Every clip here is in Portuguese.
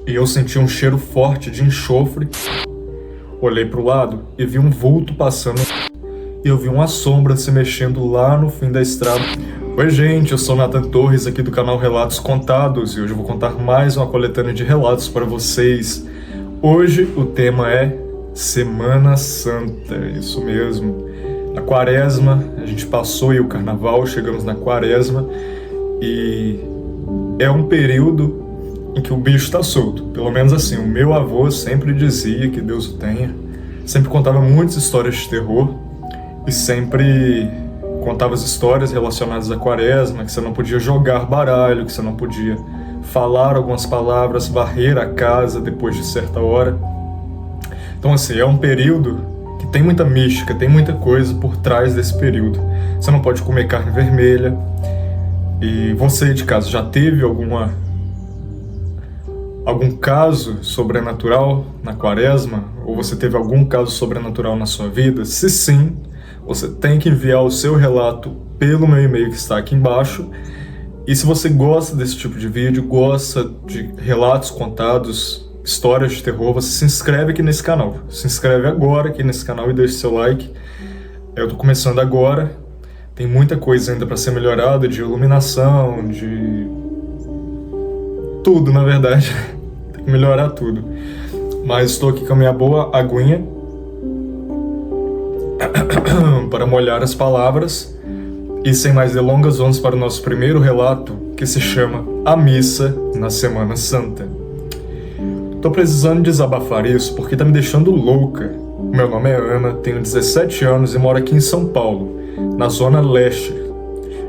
e eu senti um cheiro forte de enxofre. Olhei para o lado e vi um vulto passando e eu vi uma sombra se mexendo lá no fim da estrada. Oi gente, eu sou Nathan Torres aqui do canal Relatos Contados e hoje eu vou contar mais uma coletânea de relatos para vocês. Hoje o tema é Semana Santa, isso mesmo. A quaresma, a gente passou aí o carnaval, chegamos na quaresma e é um período em que o bicho tá solto. Pelo menos assim, o meu avô sempre dizia, que Deus o tenha, sempre contava muitas histórias de terror e sempre contava as histórias relacionadas à quaresma, que você não podia jogar baralho, que você não podia falar algumas palavras, varrer a casa depois de certa hora. Então assim, é um período que tem muita mística, tem muita coisa por trás desse período. Você não pode comer carne vermelha. E você de casa já teve algum caso sobrenatural na quaresma? Ou você teve algum caso sobrenatural na sua vida? Se sim, você tem que enviar o seu relato pelo meu e-mail que está aqui embaixo. E se você gosta desse tipo de vídeo, gosta de relatos contados, histórias de terror, você se inscreve aqui nesse canal. Se inscreve agora aqui nesse canal e deixe seu like. Eu tô começando agora, tem muita coisa ainda para ser melhorada, de iluminação, de tudo, na verdade. Tem que melhorar tudo. Mas estou aqui com a minha boa aguinha para molhar as palavras. E sem mais delongas, vamos para o nosso primeiro relato, que se chama A Missa na Semana Santa. Tô precisando desabafar isso porque tá me deixando louca. Meu nome é Ana, tenho 17 anos e moro aqui em São Paulo, na Zona Leste.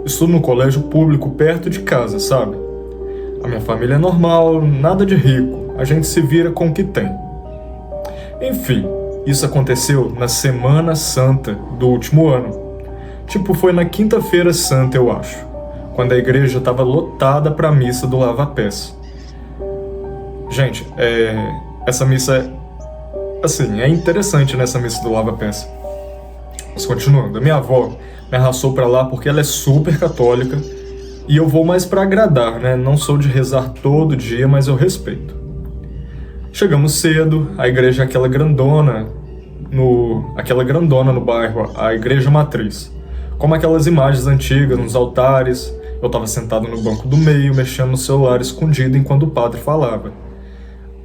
Estudo no colégio público perto de casa, sabe? A minha família é normal, nada de rico, a gente se vira com o que tem. Enfim, isso aconteceu na Semana Santa do último ano. Tipo, foi na Quinta-feira Santa, eu acho, quando a igreja estava lotada para a missa do Lava-Pés. Gente, essa missa é interessante nessa missa do Lava-Pés. Mas continuando, a minha avó me arrastou para lá porque ela é super católica e eu vou mais para agradar, né? Não sou de rezar todo dia, mas eu respeito. Chegamos cedo, a igreja é aquela grandona no bairro, a igreja matriz. Como aquelas imagens antigas nos altares, eu estava sentado no banco do meio, mexendo no celular escondido enquanto o padre falava.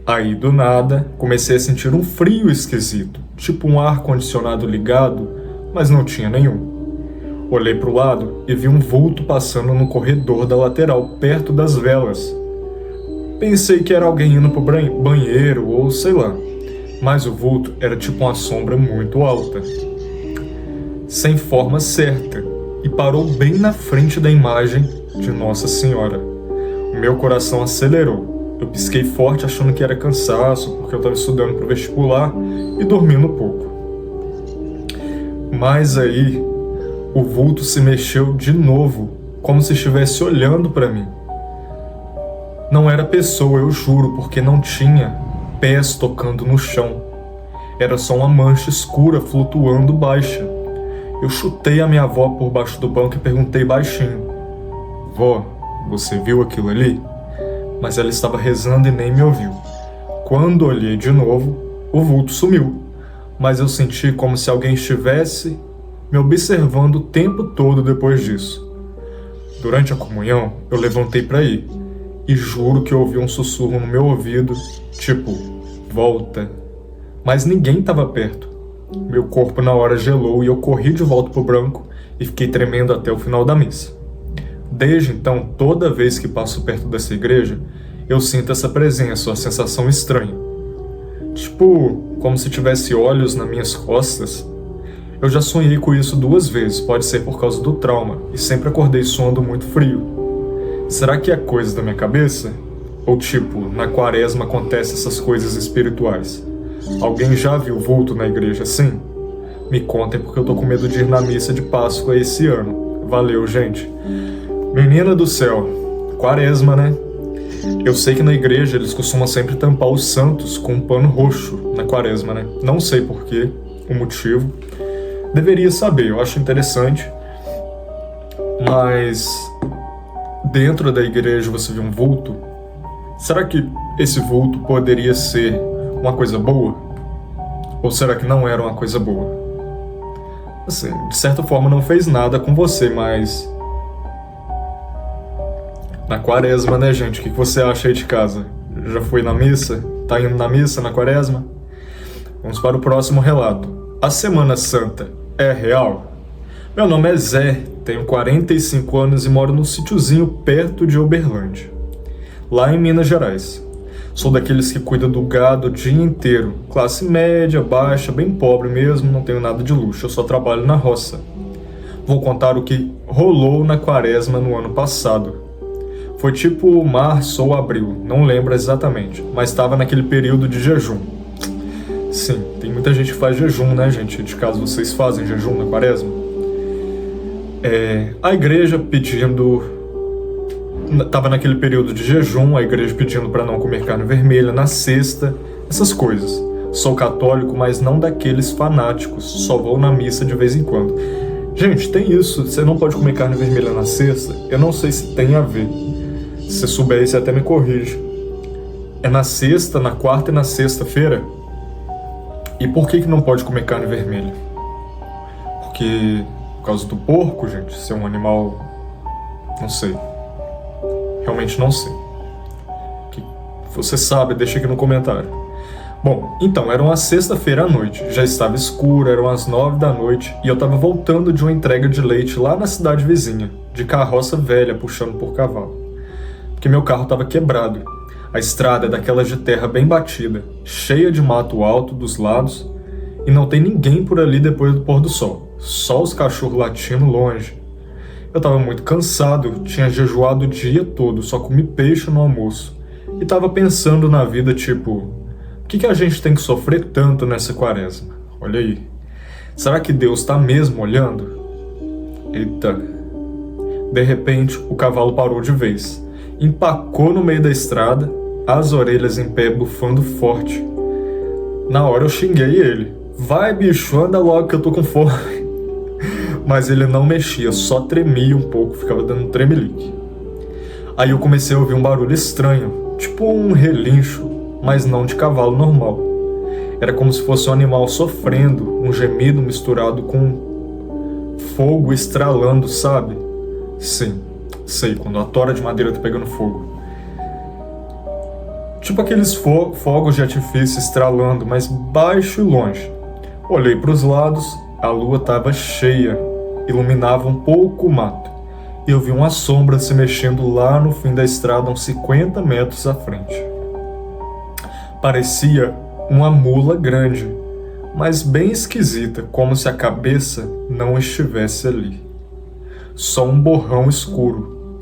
Aí, do nada, comecei a sentir um frio esquisito, tipo um ar-condicionado ligado, mas não tinha nenhum. Olhei para o lado e vi um vulto passando no corredor da lateral, perto das velas. Pensei que era alguém indo pro banheiro ou sei lá, mas o vulto era tipo uma sombra muito alta, sem forma certa, e parou bem na frente da imagem de Nossa Senhora. O meu coração acelerou. Eu pisquei forte achando que era cansaço, porque eu estava estudando para o vestibular e dormindo pouco. Mas aí, o vulto se mexeu de novo, como se estivesse olhando para mim. Não era pessoa, eu juro, porque não tinha pés tocando no chão. Era só uma mancha escura flutuando baixa. Eu chutei a minha avó por baixo do banco e perguntei baixinho: "Vó, você viu aquilo ali?" Mas ela estava rezando e nem me ouviu. Quando olhei de novo, o vulto sumiu, mas eu senti como se alguém estivesse me observando o tempo todo depois disso. Durante a comunhão, eu levantei para ir, e juro que eu ouvi um sussurro no meu ouvido, tipo, volta. Mas ninguém estava perto. Meu corpo na hora gelou e eu corri de volta pro branco e fiquei tremendo até o final da missa. Desde então, toda vez que passo perto dessa igreja, eu sinto essa presença, uma sensação estranha. Tipo, como se tivesse olhos nas minhas costas. Eu já sonhei com isso 2 vezes, pode ser por causa do trauma, e sempre acordei suando muito frio. Será que é coisa da minha cabeça? Ou tipo, na quaresma acontecem essas coisas espirituais? Alguém já viu vulto na igreja assim? Me contem porque eu tô com medo de ir na missa de Páscoa esse ano. Valeu, gente. Menina do céu, quaresma, né? Eu sei que na igreja eles costumam sempre tampar os santos com um pano roxo na quaresma, né? Não sei porquê, o motivo. Deveria saber, eu acho interessante. Mas dentro da igreja você viu um vulto? Será que esse vulto poderia ser uma coisa boa? Ou será que não era uma coisa boa? Assim, de certa forma não fez nada com você, mas... Na quaresma, né, gente? O que você acha aí de casa? Já foi na missa? Tá indo na missa na quaresma? Vamos para o próximo relato. A Semana Santa é real? Meu nome é Zé, tenho 45 anos e moro num sítiozinho perto de Uberlândia, lá em Minas Gerais. Sou daqueles que cuida do gado o dia inteiro, classe média, baixa, bem pobre mesmo, não tenho nada de luxo, eu só trabalho na roça. Vou contar o que rolou na quaresma no ano passado. Foi tipo março ou abril, não lembro exatamente, mas estava naquele período de jejum. Sim, tem muita gente que faz jejum, né, gente? De caso vocês fazem jejum na quaresma. A igreja pedindo... Tava naquele período de jejum, a igreja pedindo para não comer carne vermelha na sexta, essas coisas. Sou católico, mas não daqueles fanáticos, só vou na missa de vez em quando. Gente, tem isso, você não pode comer carne vermelha na sexta? Eu não sei se tem a ver. Se você souber isso, você até me corrige. É na sexta, na quarta e na sexta-feira? E por que não pode comer carne vermelha? Porque... por causa do porco, gente? Ser um animal... não sei. Realmente não sei. Que você sabe, deixa aqui no comentário. Bom, então, era uma sexta-feira à noite. Já estava escuro, eram as 9 da noite e eu estava voltando de uma entrega de leite lá na cidade vizinha, de carroça velha puxando por cavalo. Porque meu carro estava quebrado. A estrada é daquelas de terra bem batida, cheia de mato alto dos lados e não tem ninguém por ali depois do pôr do sol. Só os cachorros latindo longe. Eu estava muito cansado, tinha jejuado o dia todo, só comi peixe no almoço. E estava pensando na vida, tipo... por que a gente tem que sofrer tanto nessa quaresma? Olha aí. Será que Deus está mesmo olhando? Eita. De repente, o cavalo parou de vez. Empacou no meio da estrada, as orelhas em pé bufando forte. Na hora eu xinguei ele. Vai, bicho, anda logo que eu tô com fome. Mas ele não mexia, só tremia um pouco, ficava dando tremelique. Aí eu comecei a ouvir um barulho estranho, tipo um relincho, mas não de cavalo normal. Era como se fosse um animal sofrendo, um gemido misturado com fogo estralando, sabe? Sim, sei, quando a tora de madeira tá pegando fogo. Tipo aqueles fogos de artifício estralando, mas baixo e longe. Olhei para os lados, a lua estava cheia, iluminava um pouco o mato. E eu vi uma sombra se mexendo lá no fim da estrada, uns 50 metros à frente. Parecia uma mula grande, mas bem esquisita, como se a cabeça não estivesse ali. Só um borrão escuro.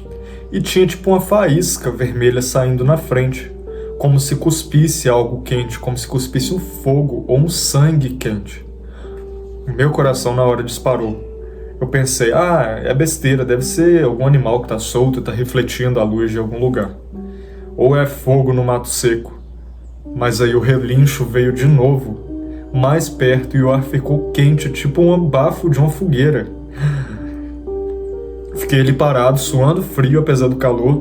E tinha tipo uma faísca vermelha saindo na frente, como se cuspisse algo quente, como se cuspisse um fogo ou um sangue quente. O meu coração na hora disparou. Eu pensei, é besteira, deve ser algum animal que tá solto e tá refletindo a luz de algum lugar. Ou é fogo no mato seco. Mas aí o relincho veio de novo, mais perto, e o ar ficou quente, tipo um abafo de uma fogueira. Fiquei ali parado, suando frio apesar do calor.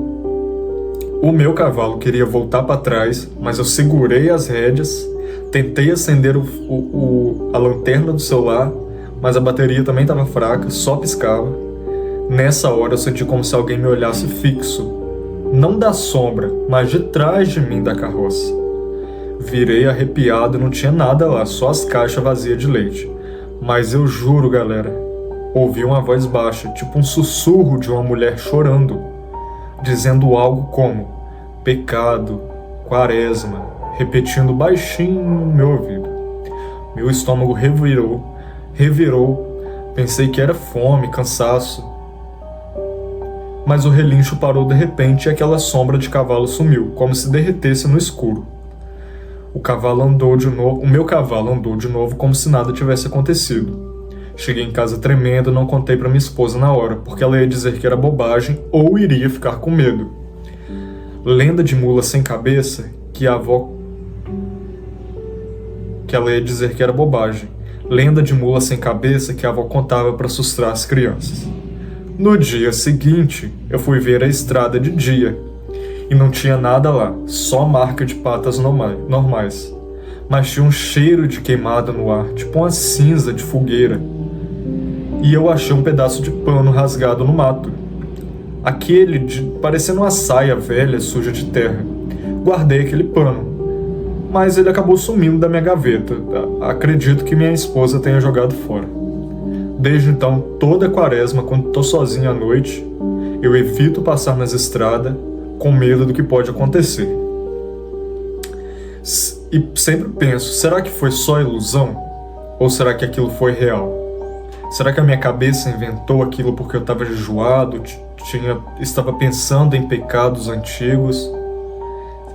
O meu cavalo queria voltar para trás, mas eu segurei as rédeas, tentei acender a lanterna do celular, mas a bateria também estava fraca, só piscava. Nessa hora eu senti como se alguém me olhasse fixo, não da sombra, mas de trás de mim da carroça. Virei arrepiado e não tinha nada lá, só as caixas vazias de leite. Mas eu juro, galera, ouvi uma voz baixa, tipo um sussurro de uma mulher chorando, dizendo algo como pecado, quaresma, repetindo baixinho no meu ouvido. Meu estômago revirou, pensei que era fome, cansaço. Mas o relincho parou de repente e aquela sombra de cavalo sumiu, como se derretesse no escuro. O meu cavalo andou de novo como se nada tivesse acontecido. Cheguei em casa tremendo e não contei para minha esposa na hora, porque ela ia dizer que era bobagem ou iria ficar com medo. Lenda de mula sem cabeça que ela ia dizer que era bobagem. Lenda de mula sem cabeça que a avó contava para assustar as crianças. No dia seguinte, eu fui ver a estrada de dia E não tinha nada lá, só marca de patas normais. Mas tinha um cheiro de queimado no ar, tipo uma cinza de fogueira. E eu achei um pedaço de pano rasgado no mato. Parecendo uma saia velha, suja de terra. Guardei aquele pano, mas ele acabou sumindo da minha gaveta. Acredito que minha esposa tenha jogado fora. Desde então, toda quaresma, quando estou sozinho à noite, eu evito passar nas estradas com medo do que pode acontecer. E sempre penso, será que foi só ilusão? Ou será que aquilo foi real? Será que a minha cabeça inventou aquilo porque eu estava jejuado, estava pensando em pecados antigos?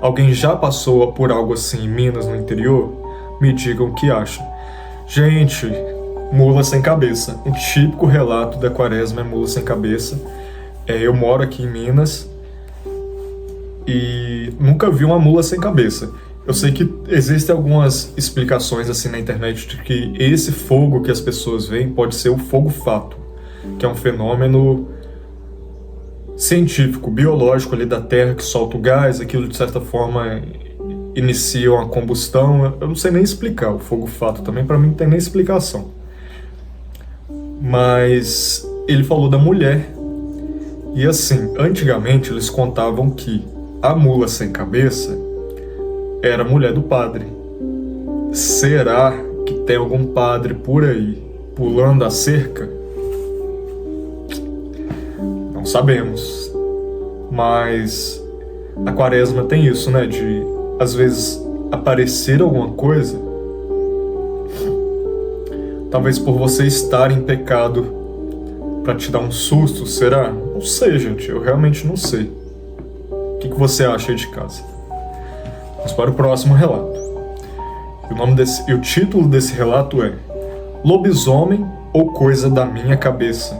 Alguém já passou por algo assim em Minas, no interior? Me digam o que acham. Gente, mula sem cabeça. Um típico relato da quaresma é mula sem cabeça. Eu moro aqui em Minas e nunca vi uma mula sem cabeça. Eu sei que existem algumas explicações assim na internet de que esse fogo que as pessoas veem pode ser o fogo-fato, que é um fenômeno científico, biológico ali da Terra que solta o gás, aquilo de certa forma inicia uma combustão. Eu não sei nem explicar o fogo-fato também, para mim não tem nem explicação. Mas ele falou da mulher. E assim, antigamente eles contavam que a mula sem cabeça era a mulher do padre. Será que tem algum padre por aí pulando a cerca? Não sabemos. Mas a quaresma tem isso, né? De às vezes aparecer alguma coisa. Talvez por você estar em pecado para te dar um susto, será? Não sei, gente. Eu realmente não sei. O que você acha aí de casa? Vamos para o próximo relato. E o título desse relato é Lobisomem ou Coisa da Minha Cabeça?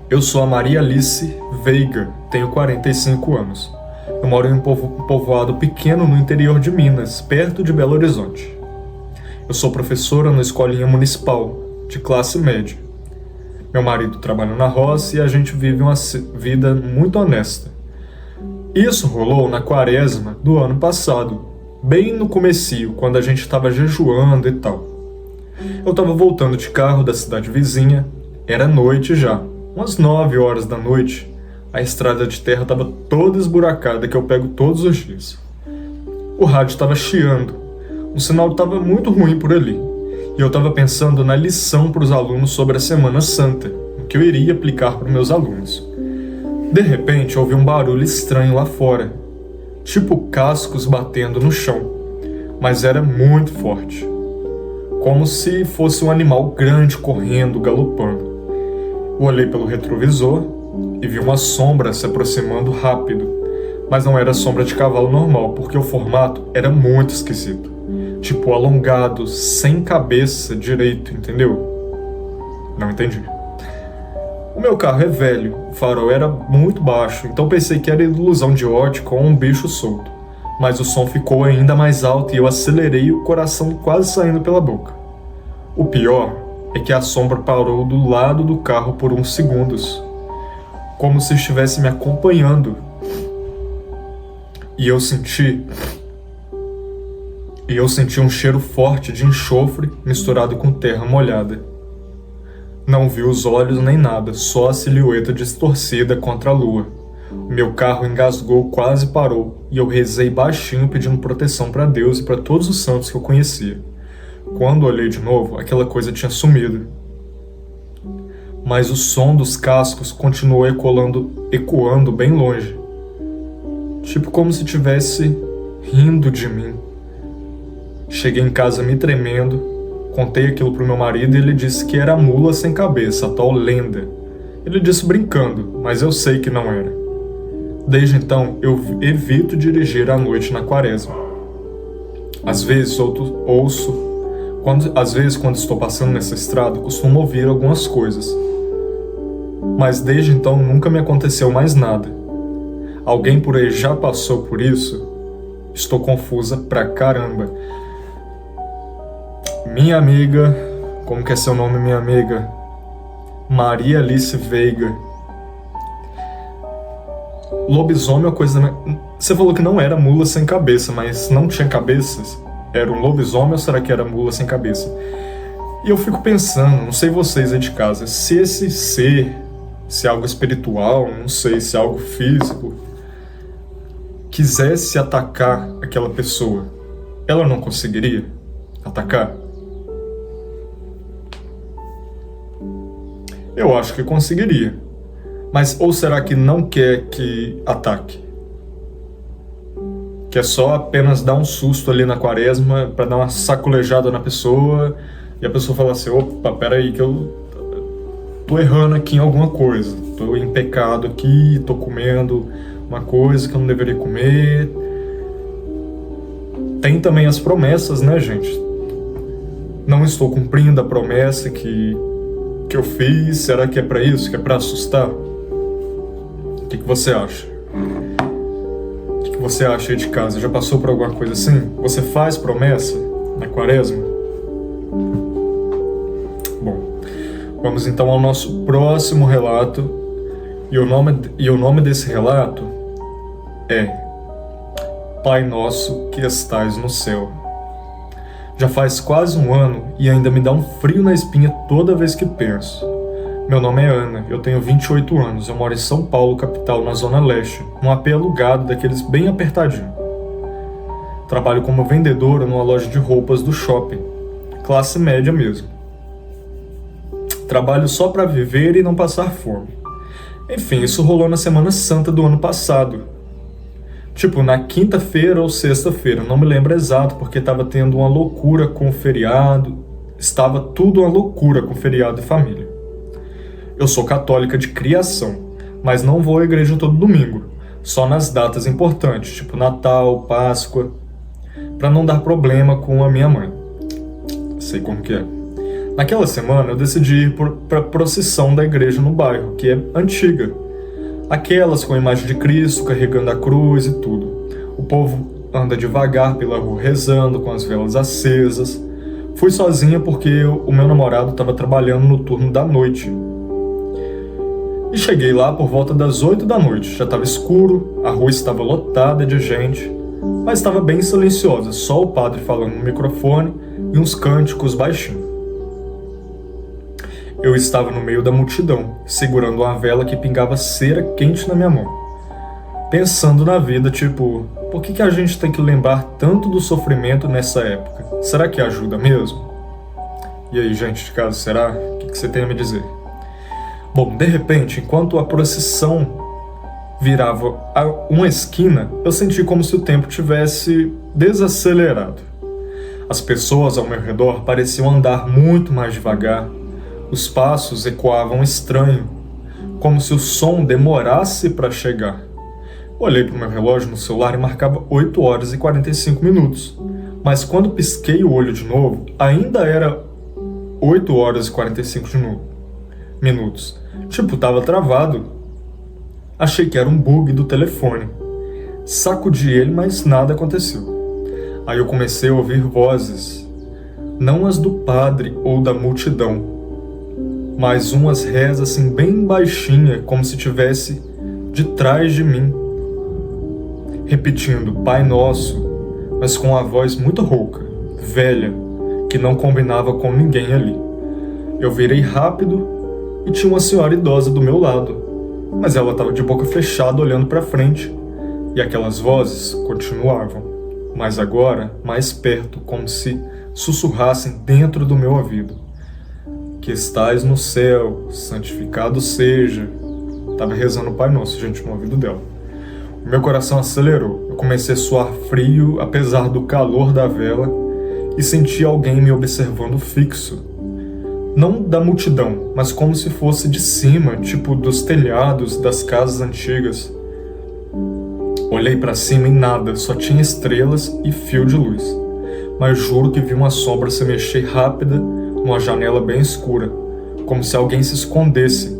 Eu sou a Maria Alice Veiga, tenho 45 anos. Eu moro em um povoado pequeno no interior de Minas, perto de Belo Horizonte. Eu sou professora na escolinha municipal, de classe média. Meu marido trabalha na roça e a gente vive uma vida muito honesta. Isso rolou na quaresma do ano passado, bem no comecinho, quando a gente estava jejuando e tal. Eu estava voltando de carro da cidade vizinha, era noite já, umas 9 horas da noite. A estrada de terra estava toda esburacada que eu pego todos os dias. O rádio estava chiando, o sinal estava muito ruim por ali, e eu estava pensando na lição para os alunos sobre a Semana Santa, o que eu iria aplicar para meus alunos. De repente, ouvi um barulho estranho lá fora, tipo cascos batendo no chão, mas era muito forte, como se fosse um animal grande correndo, galopando. Eu olhei pelo retrovisor e vi uma sombra se aproximando rápido, mas não era sombra de cavalo normal, porque o formato era muito esquisito, tipo alongado, sem cabeça direito, entendeu? Não entendi. O meu carro é velho, o farol era muito baixo, então pensei que era ilusão de ótica ou um bicho solto. Mas o som ficou ainda mais alto e eu acelerei, o coração quase saindo pela boca. O pior é que a sombra parou do lado do carro por uns segundos, como se estivesse me acompanhando. E eu senti um cheiro forte de enxofre misturado com terra molhada. Não vi os olhos nem nada, só a silhueta distorcida contra a lua. O meu carro engasgou, quase parou, e eu rezei baixinho pedindo proteção para Deus e para todos os santos que eu conhecia. Quando olhei de novo, aquela coisa tinha sumido. Mas o som dos cascos continuou ecoando bem longe. Tipo como se estivesse rindo de mim. Cheguei em casa me tremendo. Contei aquilo pro meu marido e ele disse que era a mula sem cabeça, a tal lenda. Ele disse brincando, mas eu sei que não era. Desde então, eu evito dirigir à noite na quaresma. Às vezes, quando estou passando nessa estrada, costumo ouvir algumas coisas. Mas desde então, nunca me aconteceu mais nada. Alguém por aí já passou por isso? Estou confusa pra caramba. Minha amiga, como que é seu nome, minha amiga? Maria Alice Veiga. lobisomem é uma coisa... Você falou que não era mula sem cabeça, mas não tinha cabeças? Era um lobisomem ou será que era mula sem cabeça? E eu fico pensando, não sei vocês aí de casa, se esse ser, se algo espiritual, não sei, se algo físico, quisesse atacar aquela pessoa, ela não conseguiria atacar? Eu acho que conseguiria. Mas ou será que não quer que ataque? Que é só apenas dar um susto ali na quaresma para dar uma sacolejada na pessoa e a pessoa fala assim, opa, peraí que eu tô errando aqui em alguma coisa, tô em pecado aqui, tô comendo uma coisa que eu não deveria comer. Tem também as promessas, né, gente? Não estou cumprindo a promessa que eu fiz, será que é para isso? Que é para assustar? O que você acha? O que você acha aí de casa? Já passou por alguma coisa assim? Você faz promessa na quaresma? Bom, vamos então ao nosso próximo relato. E o nome desse relato é Pai Nosso que estais no céu. Já faz quase um ano e ainda me dá um frio na espinha toda vez que penso. Meu nome é Ana, eu tenho 28 anos, eu moro em São Paulo, capital, na Zona Leste, num AP alugado daqueles bem apertadinho. Trabalho como vendedora numa loja de roupas do shopping, classe média mesmo. Trabalho só para viver e não passar fome. Enfim, isso rolou na Semana Santa do ano passado. Tipo, na quinta-feira ou sexta-feira, não me lembro exato, porque estava tendo uma loucura com o feriado, estava tudo uma loucura com feriado e família. Eu sou católica de criação, mas não vou à igreja todo domingo, só nas datas importantes, tipo Natal, Páscoa, para não dar problema com a minha mãe. Sei como que é. Naquela semana eu decidi ir para a procissão da igreja no bairro, que é antiga. Aquelas com a imagem de Cristo carregando a cruz e tudo. O povo anda devagar pela rua rezando, com as velas acesas. Fui sozinha porque o meu namorado estava trabalhando no turno da noite. E cheguei lá por volta das 8 da noite. Já estava escuro, a rua estava lotada de gente, mas estava bem silenciosa, só o padre falando no microfone e uns cânticos baixinho. Eu estava no meio da multidão, segurando uma vela que pingava cera quente na minha mão. Pensando na vida, tipo, por que a gente tem que lembrar tanto do sofrimento nessa época? Será que ajuda mesmo? E aí, gente de casa, será? O que você tem a me dizer? Bom, de repente, enquanto a procissão virava uma esquina, eu senti como se o tempo tivesse desacelerado. As pessoas ao meu redor pareciam andar muito mais devagar. Os passos ecoavam estranho, como se o som demorasse para chegar. Olhei para o meu relógio no celular e marcava 8 horas e 45 minutos. Mas quando pisquei o olho de novo, ainda era 8 horas e 45 minutos. Tipo, tava travado. Achei que era um bug do telefone. Sacudi ele, mas nada aconteceu. Aí eu comecei a ouvir vozes. Não as do padre ou da multidão, mas umas rezas assim bem baixinha, como se tivesse de trás de mim, repetindo Pai Nosso, mas com a voz muito rouca, velha, que não combinava com ninguém ali. Eu virei rápido e tinha uma senhora idosa do meu lado, mas ela estava de boca fechada olhando para frente, e aquelas vozes continuavam, mas agora mais perto, como se sussurrassem dentro do meu ouvido. Que estais no céu, santificado seja. Tava rezando o Pai Nosso, gente, no ouvido dela. O meu coração acelerou. Eu comecei a suar frio, apesar do calor da vela, e senti alguém me observando fixo. Não da multidão, mas como se fosse de cima, tipo dos telhados das casas antigas. Olhei para cima e nada, só tinha estrelas e fio de luz. Mas juro que vi uma sombra se mexer rápida numa janela bem escura, como se alguém se escondesse.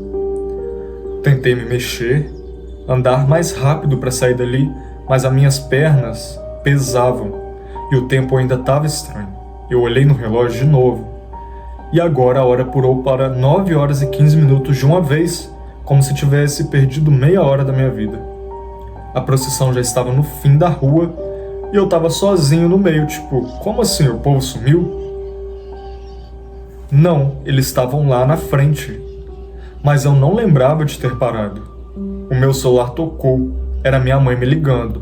Tentei me mexer, andar mais rápido para sair dali, mas as minhas pernas pesavam e o tempo ainda estava estranho. Eu olhei no relógio de novo e agora a hora pulou para 9 horas e 15 minutos de uma vez, como se tivesse perdido meia hora da minha vida. A procissão já estava no fim da rua e eu estava sozinho no meio, tipo, como assim, o povo sumiu? Não, eles estavam lá na frente, mas eu não lembrava de ter parado. O meu celular tocou, era minha mãe me ligando.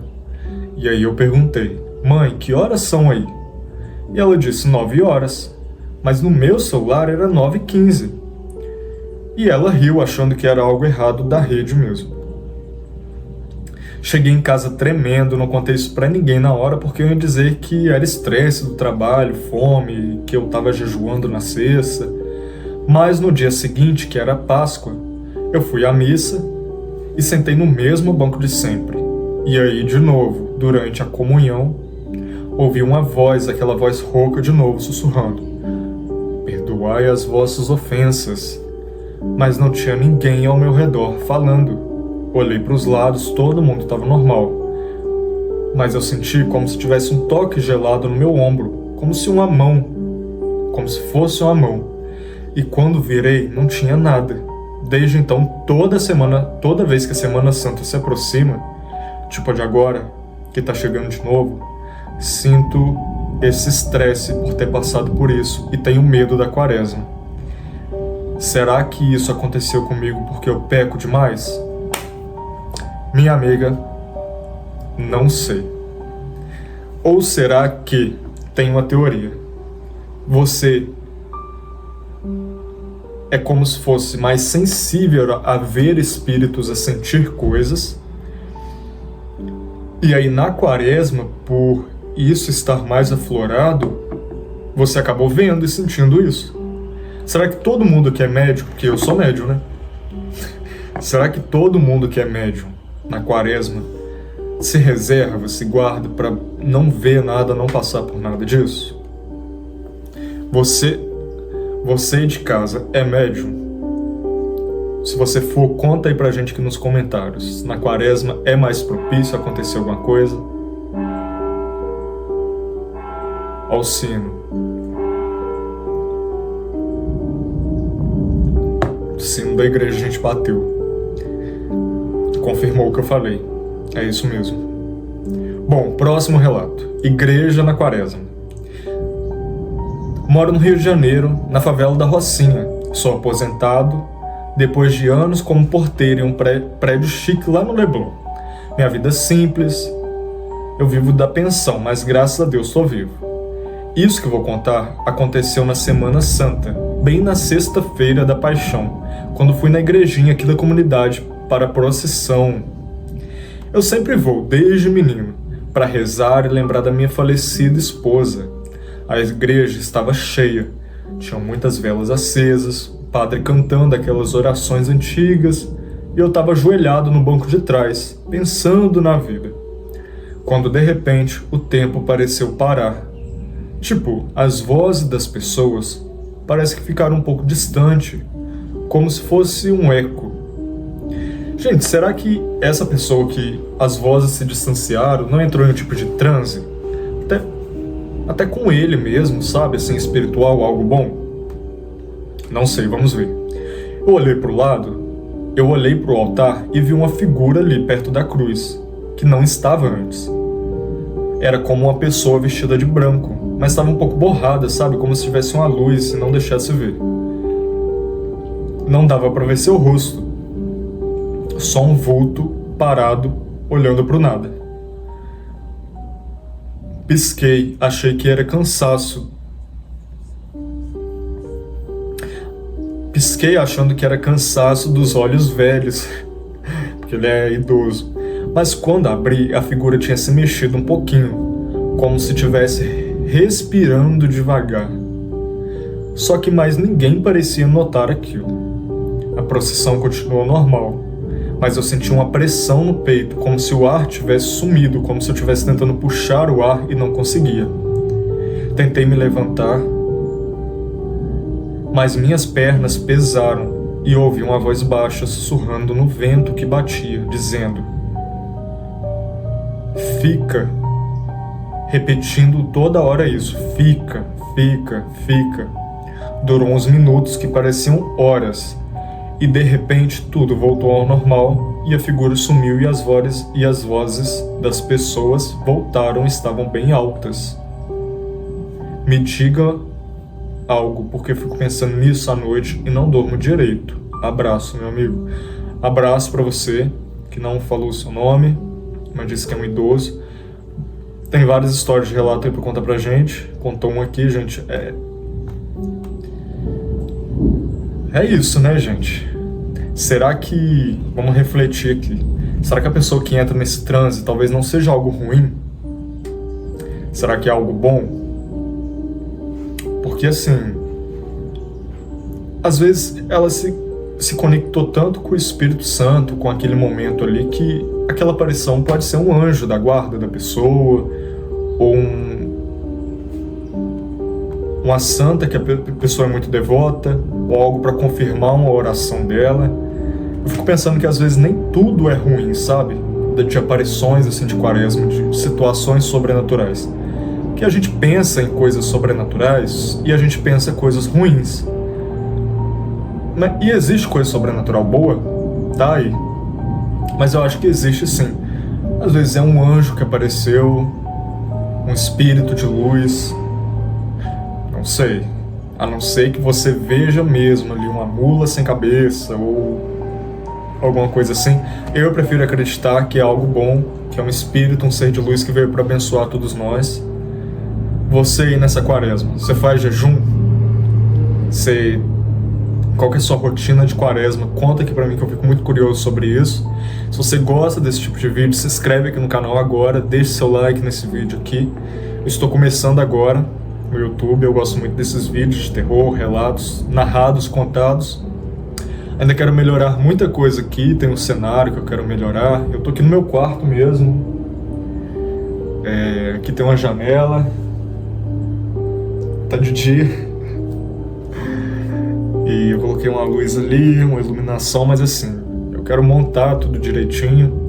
E aí eu perguntei, mãe, que horas são aí? E ela disse 9 horas, mas no meu celular era 9h15. E ela riu achando que era algo errado da rede mesmo. Cheguei em casa tremendo, não contei isso pra ninguém na hora porque eu ia dizer que era estresse do trabalho, fome, que eu tava jejuando na sexta. Mas no dia seguinte, que era Páscoa, eu fui à missa e sentei no mesmo banco de sempre. E aí, de novo, durante a comunhão, ouvi uma voz, aquela voz rouca de novo, sussurrando: perdoai as vossas ofensas. Mas não tinha ninguém ao meu redor falando. Olhei para os lados, todo mundo estava normal. Mas eu senti como se tivesse um toque gelado no meu ombro, como se fosse uma mão. E quando virei, não tinha nada. Desde então, toda vez que a Semana Santa se aproxima, tipo a de agora, que tá chegando de novo, sinto esse estresse por ter passado por isso e tenho medo da quaresma. Será que isso aconteceu comigo porque eu peco demais? Minha amiga, não sei. Ou será que tem uma teoria? Você é como se fosse mais sensível a ver espíritos, a sentir coisas. E aí na quaresma, por isso estar mais aflorado, você acabou vendo e sentindo isso. Será que todo mundo que é médium, porque eu sou médium, né? Será que todo mundo que é médium na quaresma se reserva, se guarda para não ver nada, não passar por nada disso? Você de casa é médium? Se você for, conta aí pra gente aqui nos comentários. Na quaresma é mais propício acontecer alguma coisa? Ó o sino. O sino da igreja a gente bateu. Confirmou o que eu falei. É isso mesmo. Bom, próximo relato. Igreja na quaresma. Moro no Rio de Janeiro, na favela da Rocinha. Sou aposentado, depois de anos como porteiro em um prédio chique lá no Leblon. Minha vida é simples, eu vivo da pensão, mas graças a Deus estou vivo. Isso que eu vou contar aconteceu na Semana Santa, bem na sexta-feira da Paixão, quando fui na igrejinha aqui da comunidade para a procissão. Eu sempre vou, desde menino, para rezar e lembrar da minha falecida esposa. A igreja estava cheia, tinham muitas velas acesas, o padre cantando aquelas orações antigas, e eu estava ajoelhado no banco de trás, pensando na vida. Quando de repente o tempo pareceu parar. Tipo, as vozes das pessoas parece que ficaram um pouco distante, como se fosse um eco. Gente, será que essa pessoa que as vozes se distanciaram não entrou em um tipo de transe? Até com ele mesmo, sabe? Assim, espiritual, algo bom? Não sei, vamos ver. Eu olhei para o lado, eu olhei para o altar e vi uma figura ali perto da cruz, que não estava antes. Era como uma pessoa vestida de branco, mas estava um pouco borrada, sabe? Como se tivesse uma luz e não deixasse ver. Não dava para ver seu rosto. Só um vulto parado, olhando para o nada. Pisquei, achei que era cansaço. Pisquei achando que era cansaço dos olhos velhos, porque ele é idoso. Mas quando abri, a figura tinha se mexido um pouquinho, como se estivesse respirando devagar. Só que mais ninguém parecia notar aquilo. A procissão continuou normal, mas eu senti uma pressão no peito, como se o ar tivesse sumido, como se eu estivesse tentando puxar o ar e não conseguia. Tentei me levantar, mas minhas pernas pesaram e ouvi uma voz baixa sussurrando no vento que batia, dizendo: fica. Repetindo toda hora isso: fica, fica, fica. Durou uns minutos que pareciam horas, e de repente tudo voltou ao normal e a figura sumiu e as vozes das pessoas voltaram e estavam bem altas. Me diga algo, porque eu fico pensando nisso à noite e não durmo direito. Abraço, meu amigo. Abraço pra você, que não falou o seu nome, mas disse que é um idoso. Tem várias histórias de relato aí pra contar pra gente. Contou um aqui, gente. É isso, né, gente? Será que... Vamos refletir aqui. Será que a pessoa que entra nesse transe talvez não seja algo ruim? Será que é algo bom? Porque, assim, às vezes ela se conectou tanto com o Espírito Santo, com aquele momento ali, que aquela aparição pode ser um anjo da guarda da pessoa, ou uma santa que a pessoa é muito devota, ou algo para confirmar uma oração dela. Eu fico pensando que às vezes nem tudo é ruim, sabe? De aparições assim de Quaresma, de situações sobrenaturais. Que a gente pensa em coisas sobrenaturais e a gente pensa coisas ruins. E existe coisa sobrenatural boa? Tá aí. Mas eu acho que existe sim. Às vezes é um anjo que apareceu, um espírito de luz. Não sei. A não ser que você veja mesmo ali uma mula sem cabeça ou alguma coisa assim. Eu prefiro acreditar que é algo bom, que é um espírito, um ser de luz que veio para abençoar todos nós. Você aí nessa quaresma, você faz jejum? Qual que é a sua rotina de quaresma? Conta aqui pra mim que eu fico muito curioso sobre isso. Se você gosta desse tipo de vídeo, se inscreve aqui no canal agora, deixe seu like nesse vídeo aqui. Eu estou começando agora no YouTube, eu gosto muito desses vídeos de terror, relatos, narrados, contados. Ainda quero melhorar muita coisa aqui, tem um cenário que eu quero melhorar. Eu tô aqui no meu quarto mesmo. Aqui tem uma janela. Tá de dia. E eu coloquei uma luz ali, uma iluminação, mas assim, eu quero montar tudo direitinho.